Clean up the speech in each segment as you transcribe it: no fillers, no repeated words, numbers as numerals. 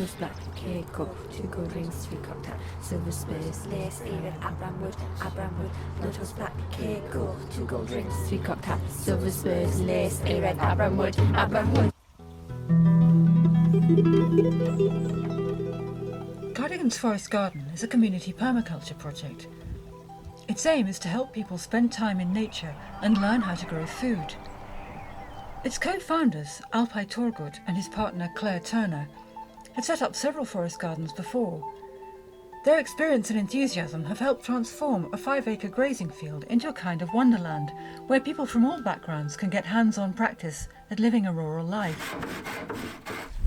Lotus black, cake, coke, 2 cold drinks, 3 cocktails, silver space, lace, earring, Abramwood, Lotus black, cake, coke, 2 gold drinks, 3 cocktails, silver space, lace, earring, Abramwood. Cardigan's Forest Garden is a community permaculture project. Its aim is to help people spend time in nature and learn how to grow food. Its co-founders, Alpay and his partner Claire Turner, had set up several forest gardens before. Their experience and enthusiasm have helped transform a 5-acre grazing field into a kind of wonderland where people from all backgrounds can get hands-on practice at living a rural life.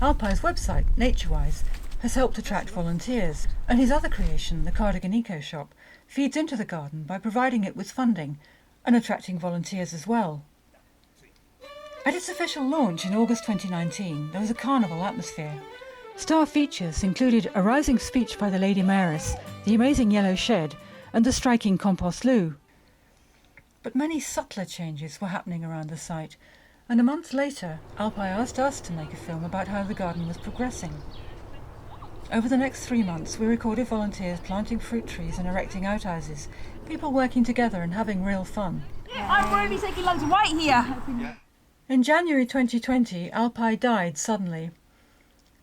Alpay's website, Naturewise, has helped attract volunteers, and his other creation, the Cardigan Eco Shop, feeds into the garden by providing it with funding and attracting volunteers as well. At its official launch in August 2019, there was a carnival atmosphere. Star features included a rousing speech by the Lady Mayoress, the amazing yellow shed, and the striking compost loo. But many subtler changes were happening around the site, and a month later, Alpay asked us to make a film about how the garden was progressing. Over the next 3 months, we recorded volunteers planting fruit trees and erecting outhouses, people working together and having real fun. I'm really taking loads of weight here. In January 2020, Alpay died suddenly.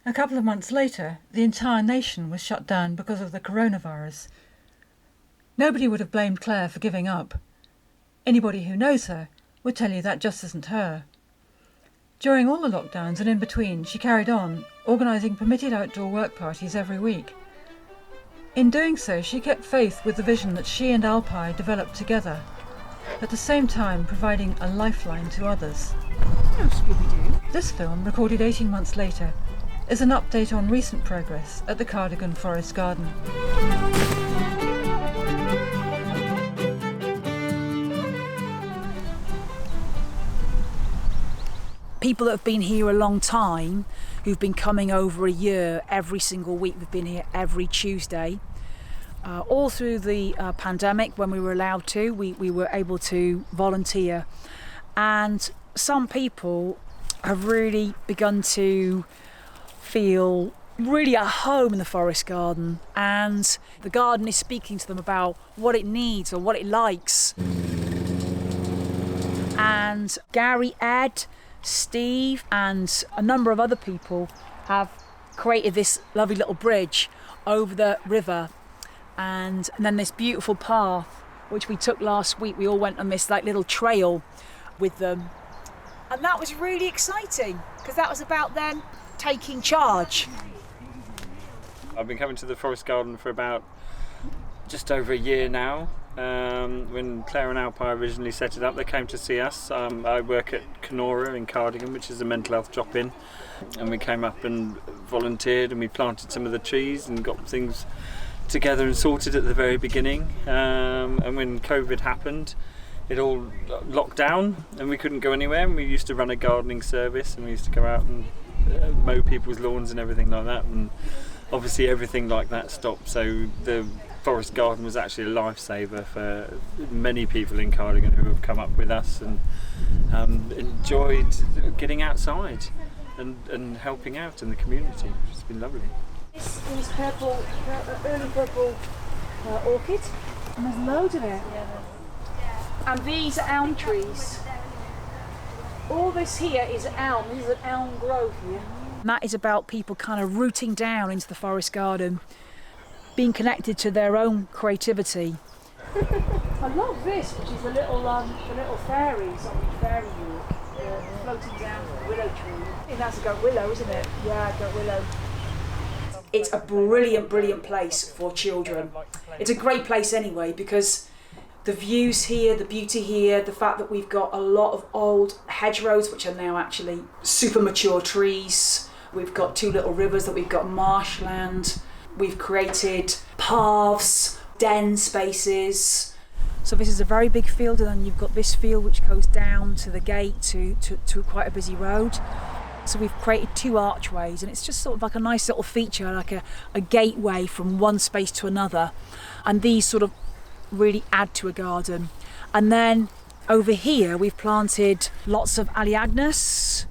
A couple of months later, the entire nation was shut down because of the coronavirus. Nobody would have blamed Claire for giving up. Anybody who knows her would tell you that just isn't her. During all the lockdowns and in between, she carried on, organising permitted outdoor work parties every week. In doing so, she kept faith with the vision that she and Alpay developed together, at the same time providing a lifeline to others. Oh, Scooby-Doo. This film, recorded 18 months later, is an update on recent progress at the Cardigan Forest Garden. People that have been here a long time, who've been coming over a year every single week, we've been here every Tuesday. All through the pandemic, when we were allowed to, we were able to volunteer. And some people have really begun to feel really at home in the forest garden, and the garden is speaking to them about what it needs or what it likes. And Gary, Ed, Steve and a number of other people have created this lovely little bridge over the river, and then this beautiful path which we took last week. We all went on this like little trail with them, and that was really exciting because that was about them taking charge. I've been coming to the forest garden for about just over a year now. When Claire and Alpay originally set it up, they came to see us. I work at Canora in Cardigan, which is a mental health drop-in, and we came up and volunteered and we planted some of the trees and got things together and sorted at the very beginning. And when COVID happened, it all locked down and we couldn't go anywhere, and we used to run a gardening service and we used to go out and mow people's lawns and everything like that, and obviously everything like that stopped, so the forest garden was actually a lifesaver for many people in Cardigan who have come up with us and enjoyed getting outside and helping out in the community. It's been lovely. This is purple, early purple orchid, and there's loads of it. And these are elm trees. All this here is elm. This is an elm grove here. And that is about people kind of rooting down into the forest garden, being connected to their own creativity. I love this, which is the little fairies on the fairy walk, floating down the willow tree. I think that's a goat willow, isn't it? Yeah, goat willow. It's a brilliant, brilliant place for children. It's a great place anyway because the views here, the beauty here, the fact that we've got a lot of old hedgerows which are now actually super mature trees. We've got 2 little rivers that we've got marshland. We've created paths, den spaces. So this is a very big field, and then you've got this field which goes down to the gate to quite a busy road. So we've created 2 archways, and it's just sort of like a nice little feature, like a gateway from one space to another. And these sort of really add to a garden. And then over here we've planted lots of aleagnus,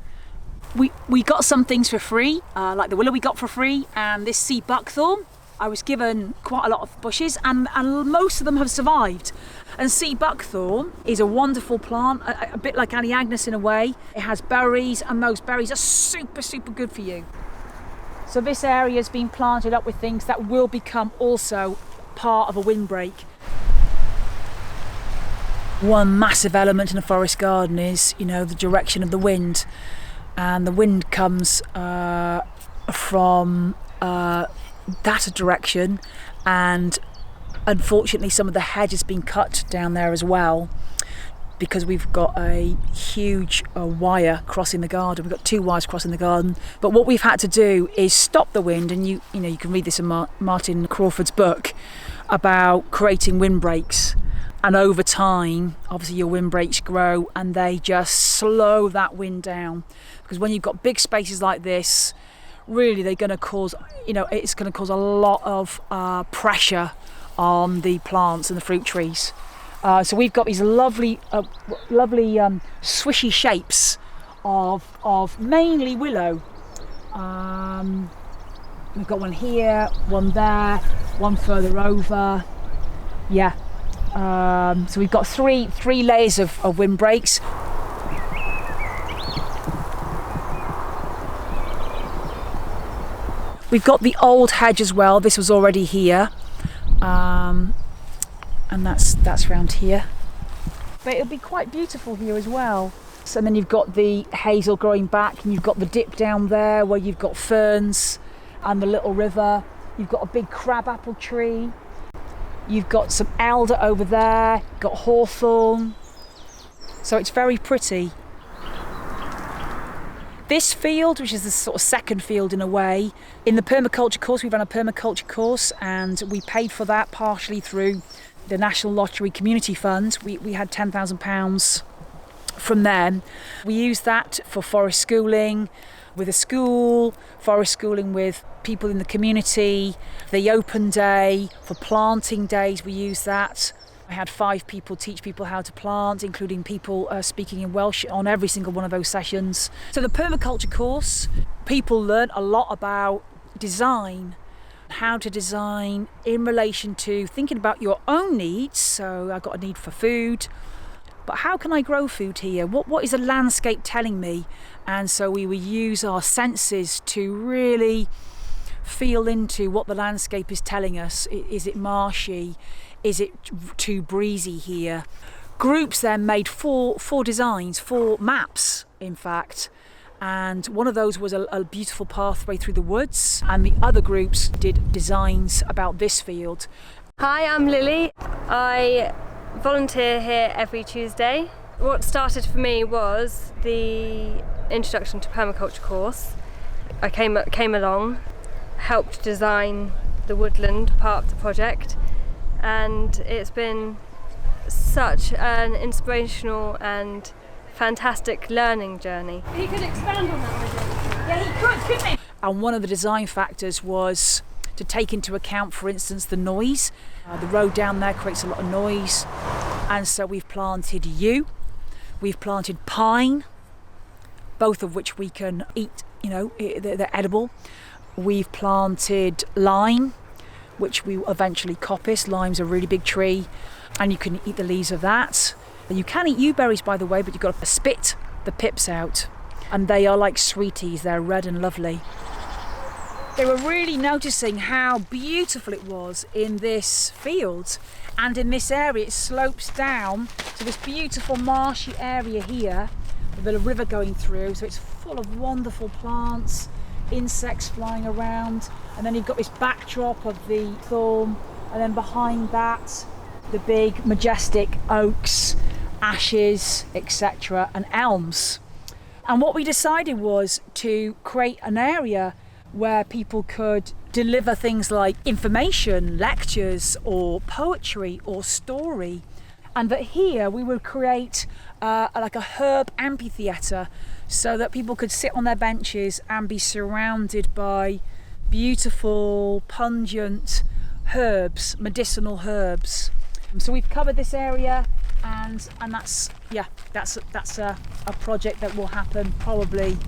We got some things for free, like the willow we got for free, and this sea buckthorn. I was given quite a lot of bushes, and most of them have survived. And sea buckthorn is a wonderful plant, a bit like Anaeagnus in a way. It has berries, and those berries are super, super good for you. So this area has been planted up with things that will become also part of a windbreak. One massive element in a forest garden is, the direction of the wind. And the wind comes from that direction, and unfortunately some of the hedge has been cut down there as well, because we've got a huge wire crossing the garden. We've got 2 wires crossing the garden, but what we've had to do is stop the wind, and you can read this in Martin Crawford's book about creating windbreaks. And over time, obviously your windbreaks grow and they just slow that wind down. Because when you've got big spaces like this, really they're going to cause, it's going to cause a lot of pressure on the plants and the fruit trees. So we've got these lovely swishy shapes of mainly willow. We've got one here, one there, one further over. Yeah. So we've got three layers of windbreaks. We've got the old hedge as well. This was already here, and that's round here. But it'll be quite beautiful here as well. So then you've got the hazel growing back, and you've got the dip down there where you've got ferns and the little river. You've got a big crabapple tree. You've got some elder over there, got hawthorn. So it's very pretty. This field, which is the sort of second field in a way, in the permaculture course, we ran a permaculture course, and we paid for that partially through the National Lottery Community Fund. We had £10,000 from them. We used that for forest schooling with a school, forest schooling with people in the community, the open day, for planting days we used that. I had 5 people teach people how to plant, including people speaking in Welsh on every single one of those sessions. So the permaculture course, people learn a lot about design, how to design in relation to thinking about your own needs. So I got a need for food, but how can I grow food here? What is the landscape telling me? And so we will use our senses to really feel into what the landscape is telling us. Is it marshy? Is it too breezy here? Groups then made four designs, 4 maps in fact, and one of those was a beautiful pathway through the woods, and the other groups did designs about this field. Hi, I'm Lily. I volunteer here every Tuesday. What started for me was the Introduction to Permaculture course. I came along, helped design the woodland part of the project, and it's been such an inspirational and fantastic learning journey. He could expand on that, with it. Yeah, he could, couldn't he? And one of the design factors was to take into account, for instance, the noise. The road down there creates a lot of noise, and so we've planted yew, we've planted pine, both of which we can eat, they're edible. We've planted lime, which we eventually coppice. Lime's a really big tree, and you can eat the leaves of that. And you can eat yew berries, by the way, but you've got to spit the pips out, and they are like sweeties. They're red and lovely. They were really noticing how beautiful it was in this field, and in this area it slopes down to this beautiful marshy area here with a river going through, so it's full of wonderful plants, insects flying around, and then you've got this backdrop of the thorn, and then behind that the big majestic oaks, ashes, etc., and elms. And what we decided was to create an area where people could deliver things like information, lectures, or poetry, or story, and that here we would create like a herb amphitheatre, so that people could sit on their benches and be surrounded by beautiful, pungent herbs, medicinal herbs. So we've covered this area, and that's a project that will happen probably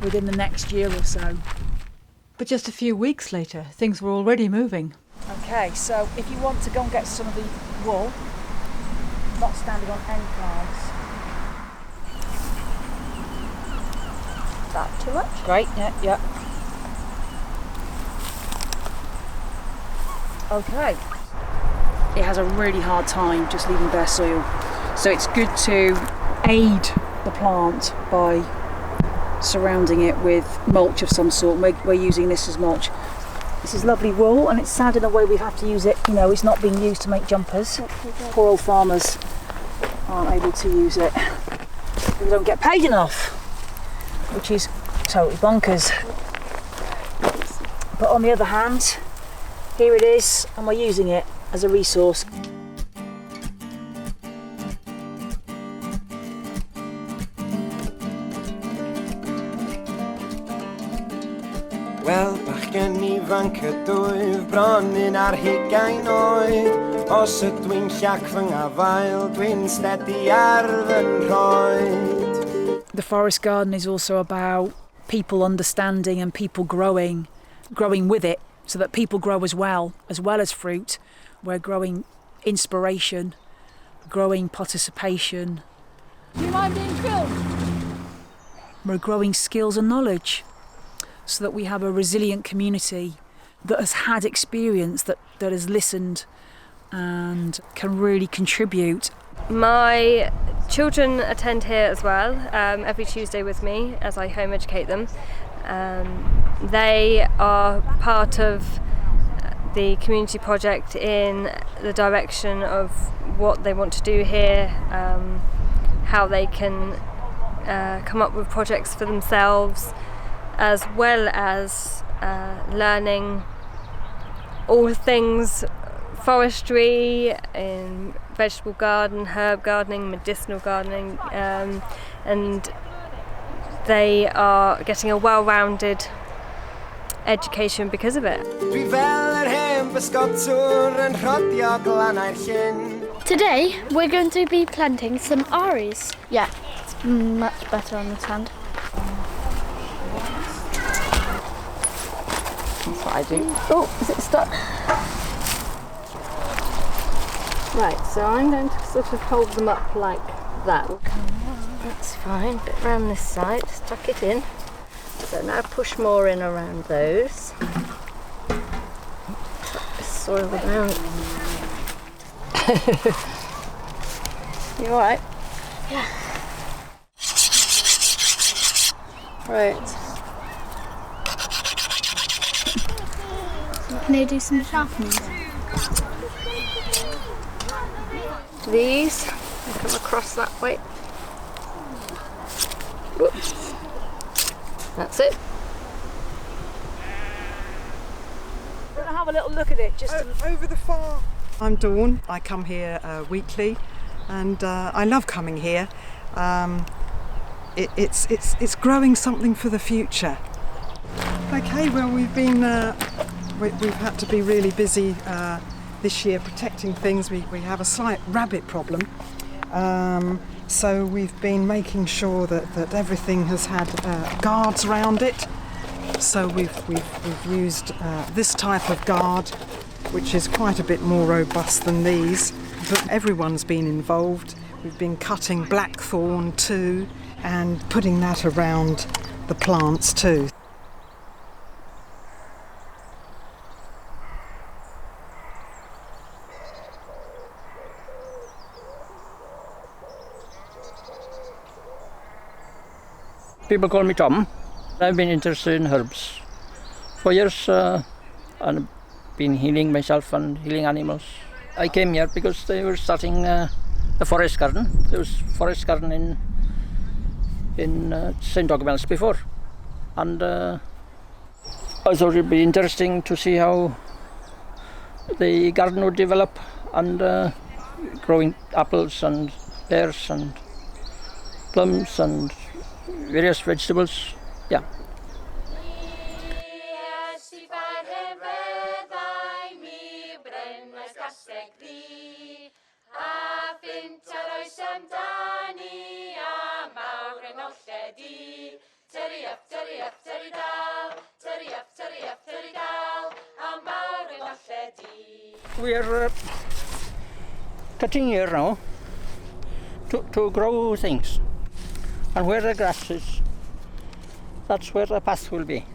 within the next year or so. But just a few weeks later, things were already moving. Okay, so if you want to go and get some of the wool, not standing on end plants. That too much? Great, yeah. Okay. It has a really hard time just leaving bare soil. So it's good to aid the plant by surrounding it with mulch of some sort. We're using this as mulch. This is lovely wool, and it's sad in a way we have to use it. You know, it's not being used to make jumpers. Poor old farmers aren't able to use it. They don't get paid enough, which is totally bonkers. But on the other hand, here it is, and we're using it as a resource. Wel, bachgen ifanc y dwyf bronyn ar 20 oed. Os ydw i'n llac fy ngafael, dwi'n stedi ar fy nhroed. The forest garden is also about people understanding and people growing with it, so that people grow as well as fruit. We're growing inspiration, growing participation. Do you mind being filmed? We're growing skills and knowledge, so that we have a resilient community that has had experience, that has listened and can really contribute. My children attend here as well, every Tuesday with me as I home educate them. They are part of the community project in the direction of what they want to do here, how they can come up with projects for themselves, as well as learning all things forestry, in vegetable garden, herb gardening, medicinal gardening, and they are getting a well-rounded education because of it. Today we're going to be planting some Aries. Yeah, it's much better on the hand. That's what I do. Oh, is it stuck? Right, so I'm going to sort of hold them up like that. That's fine, bit around this side, stuck it in. So now push more in around those. Soil them out. You alright? Yeah. Right. Can you do some sharpening? These come across that way. Whoops. That's it. We're going to have a little look at it. Just over the farm. I'm Dawn. I come here weekly, and I love coming here. It's growing something for the future. Okay, well we've had to be really busy this year protecting things. We have a slight rabbit problem, so we've been making sure that everything has had guards around it. So we've used this type of guard, which is quite a bit more robust than these, but everyone's been involved. We've been cutting blackthorn too and putting that around the plants too. People call me Tom. I've been interested in herbs for years, and I've been healing myself and healing animals. I came here because they were starting a forest garden. There was forest garden in St Dogmaels before, and I thought it'd be interesting to see how the garden would develop, and growing apples and pears and plums and various vegetables. Yeah. We are cutting here now to grow things. And where the grass is, that's where the path will be.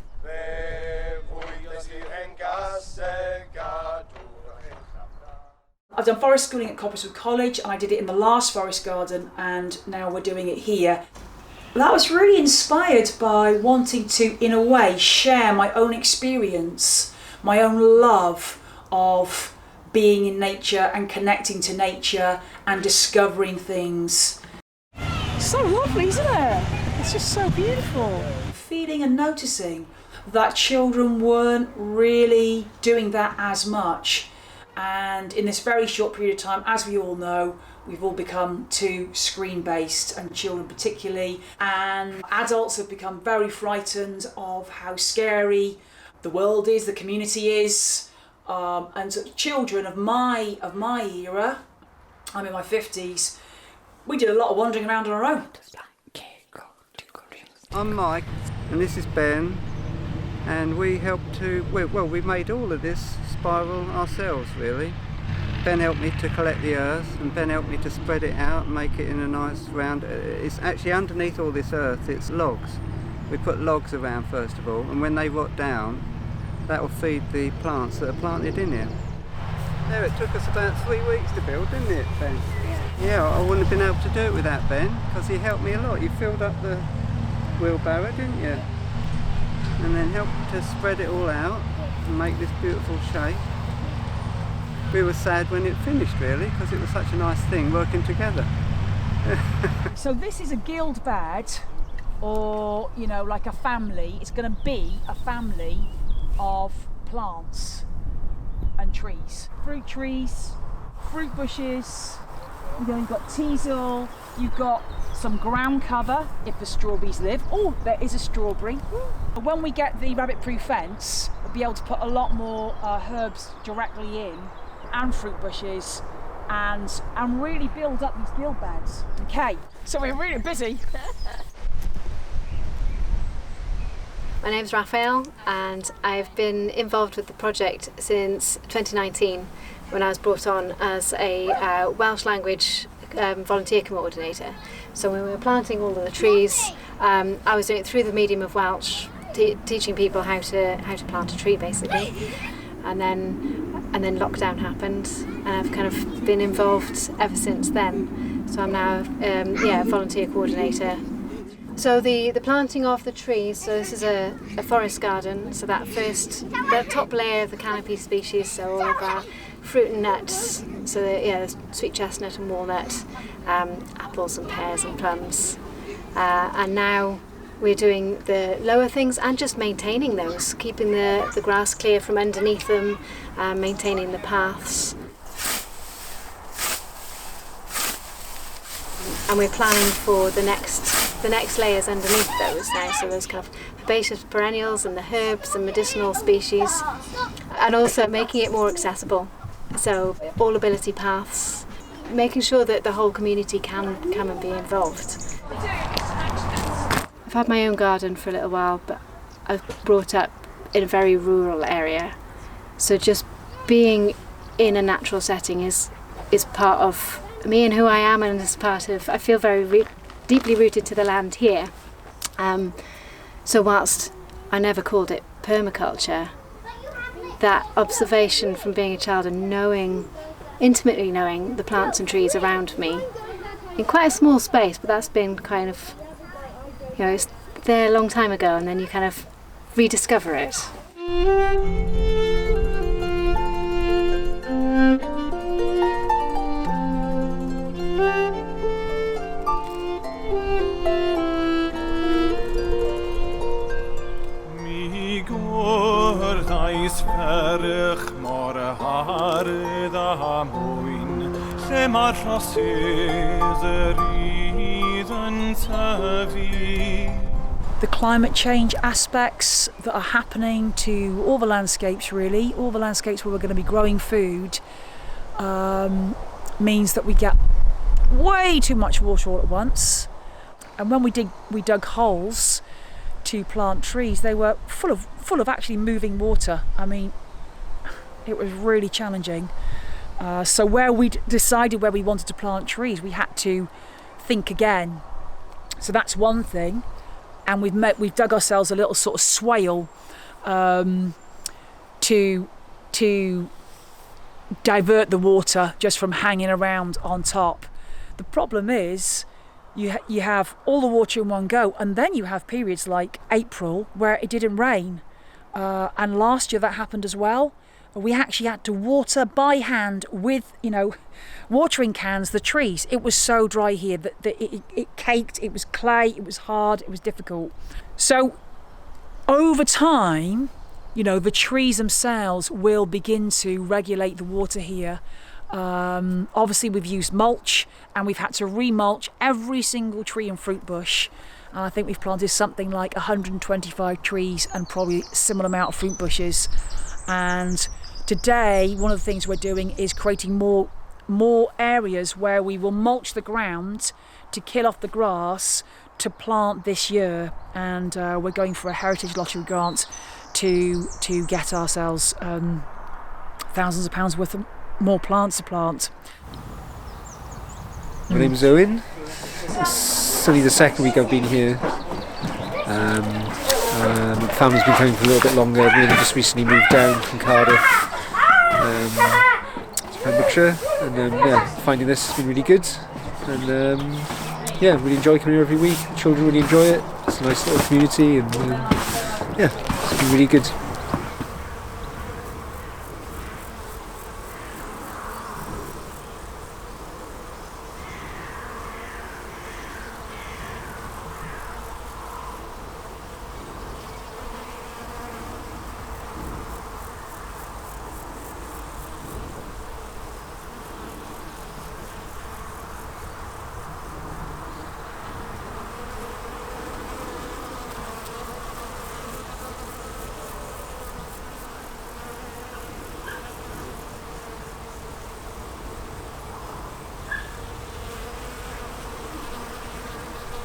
I've done forest schooling at Copperswood College, and I did it in the last forest garden, and now we're doing it here. That was really inspired by wanting to, in a way, share my own experience, my own love of being in nature and connecting to nature and discovering things. So lovely, isn't it? It's just so beautiful. Feeling and noticing that children weren't really doing that as much. And in this very short period of time, as we all know, we've all become too screen-based, and children particularly, and adults have become very frightened of how scary the world is, the community is, and so children of my era, I'm in my 50s, we did a lot of wandering around on our own. I'm Mike, and this is Ben, and we helped to, well, we made all of this spiral ourselves, really. Ben helped me to collect the earth, and Ben helped me to spread it out and make it in a nice round. It's actually underneath all this earth, it's logs. We put logs around first of all, and when they rot down, that will feed the plants that are planted in here. There, it took us about 3 weeks to build, didn't it, Ben? Yeah, I wouldn't have been able to do it without Ben, because he helped me a lot. You filled up the wheelbarrow, didn't you? And then helped to spread it all out and make this beautiful shape. We were sad when it finished, really, because it was such a nice thing working together. So this is a guild bed, or, you know, like a family. It's going to be a family of plants and trees. Fruit trees, fruit bushes, you know, you've got teasel, you've got some ground cover if the strawberries live. Oh, there is a strawberry. When we get the rabbit-proof fence, we'll be able to put a lot more herbs directly in, and fruit bushes, and really build up these guild beds. Okay, so we're really busy. My name's Raphael, and I've been involved with the project since 2019 when I was brought on as a Welsh language volunteer coordinator. So when we were planting all of the trees, I was doing it through the medium of Welsh, teaching people how to plant a tree basically. And then lockdown happened, and I've kind of been involved ever since then. So I'm now a volunteer coordinator. So the planting of the trees, so this is a forest garden, so that top layer of the canopy species, so all of our fruit and nuts, so the sweet chestnut and walnut, apples and pears and plums, and now we're doing the lower things and just maintaining those, keeping the grass clear from underneath them, maintaining the paths. And we're planning for the next layers underneath those now, so those kind of herbaceous perennials and the herbs and medicinal species, and also making it more accessible. So all ability paths, making sure that the whole community can come and be involved. I've had my own garden for a little while, but I've brought up in a very rural area, so just being in a natural setting is part of me and who I am, and is part of, I feel very deeply rooted to the land here. So whilst I never called it permaculture, that observation from being a child and intimately knowing the plants and trees around me in quite a small space, but that's been kind of, you know, it's there a long time ago, and then you kind of rediscover it. The climate change aspects that are happening to all the landscapes, really, all the landscapes where we're going to be growing food, means that we get way too much water all at once. And when we dug holes to plant trees, they were full of actually moving water. I mean, It was really challenging. So where we decided where we wanted to plant trees, we had to think again. So that's one thing. And we've dug ourselves a little sort of swale to divert the water just from hanging around on top. The problem is you have all the water in one go, and then you have periods like April where it didn't rain. And last year that happened as well. We actually had to water by hand with, watering cans, the trees. It was so dry here that it caked, it was clay, it was hard, it was difficult. So over time, the trees themselves will begin to regulate the water here. Obviously we've used mulch, and we've had to remulch every single tree and fruit bush. And I think we've planted something like 125 trees and probably a similar amount of fruit bushes. And today, one of the things we're doing is creating more areas where we will mulch the ground to kill off the grass to plant this year. And we're going for a Heritage Lottery grant to get ourselves thousands of pounds worth of more plants to plant. My name's Owen. It's only the second week I've been here. Family's been coming for a little bit longer. We only just recently moved down from Cardiff to Pembrokeshire, and finding this has been really good. And really enjoy coming here every week. The children really enjoy it. It's a nice little community, and it's been really good.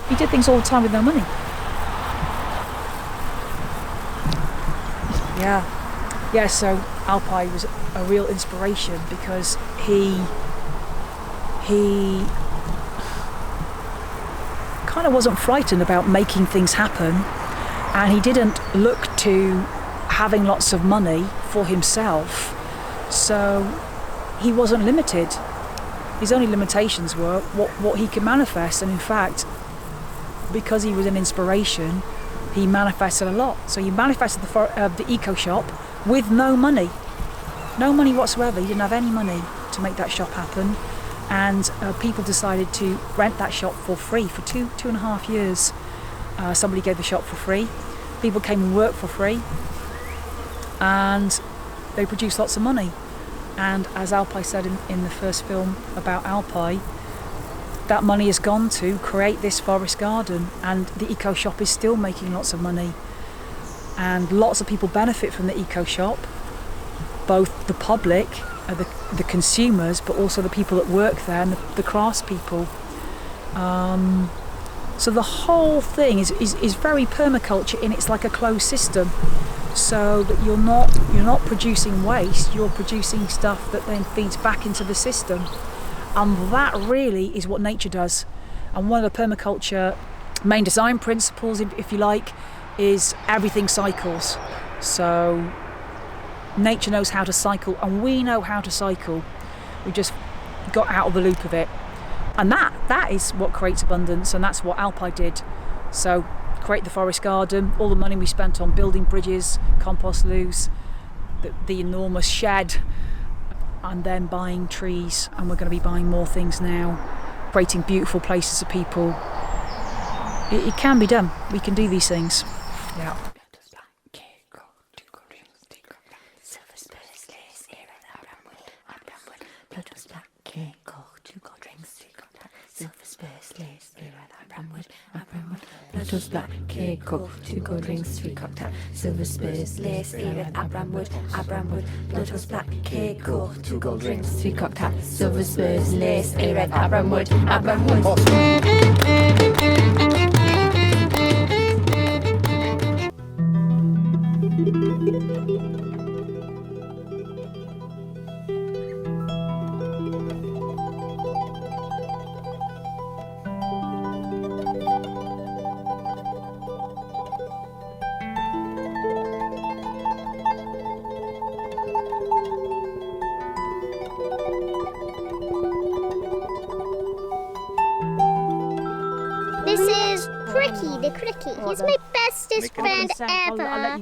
He did things all the time with no money. Yeah, so Alpay was a real inspiration because he kind of wasn't frightened about making things happen, and he didn't look to having lots of money for himself, so he wasn't limited. His only limitations were what he could manifest, and in fact, because he was an inspiration, he manifested a lot. So he manifested the eco shop with no money whatsoever. He didn't have any money to make that shop happen, and people decided to rent that shop for free for two and a half years. Somebody gave the shop for free. People came and worked for free, and they produced lots of money. And as Alpay said in the first film about Alpay, that money has gone to create this forest garden, and the eco shop is still making lots of money, and lots of people benefit from the eco shop, both the public, the consumers, but also the people that work there and the craftspeople. So the whole thing is very permaculture, and it's like a closed system, so that you're not producing waste, you're producing stuff that then feeds back into the system. And that really is what nature does. And one of the permaculture main design principles, if you like, is everything cycles. So nature knows how to cycle, and we know how to cycle. We just got out of the loop of it. And that is what creates abundance, and that's what Alpay did. So create the forest garden, all the money we spent on building bridges, compost loos, the enormous shed, and then buying trees, and we're going to be buying more things now, creating beautiful places for people. It can be done. We can do these things. Yeah. Bloodhouse black, cake, coke, 2 gold rings, 3 cocktail, silver spurs, lace, earring, Abramwood, Bloodhouse black, cake, coke, 2 gold rings, 3 cocktail, silver spurs, lace, earring, Abramwood. Cricket. He's my bestest friend ever.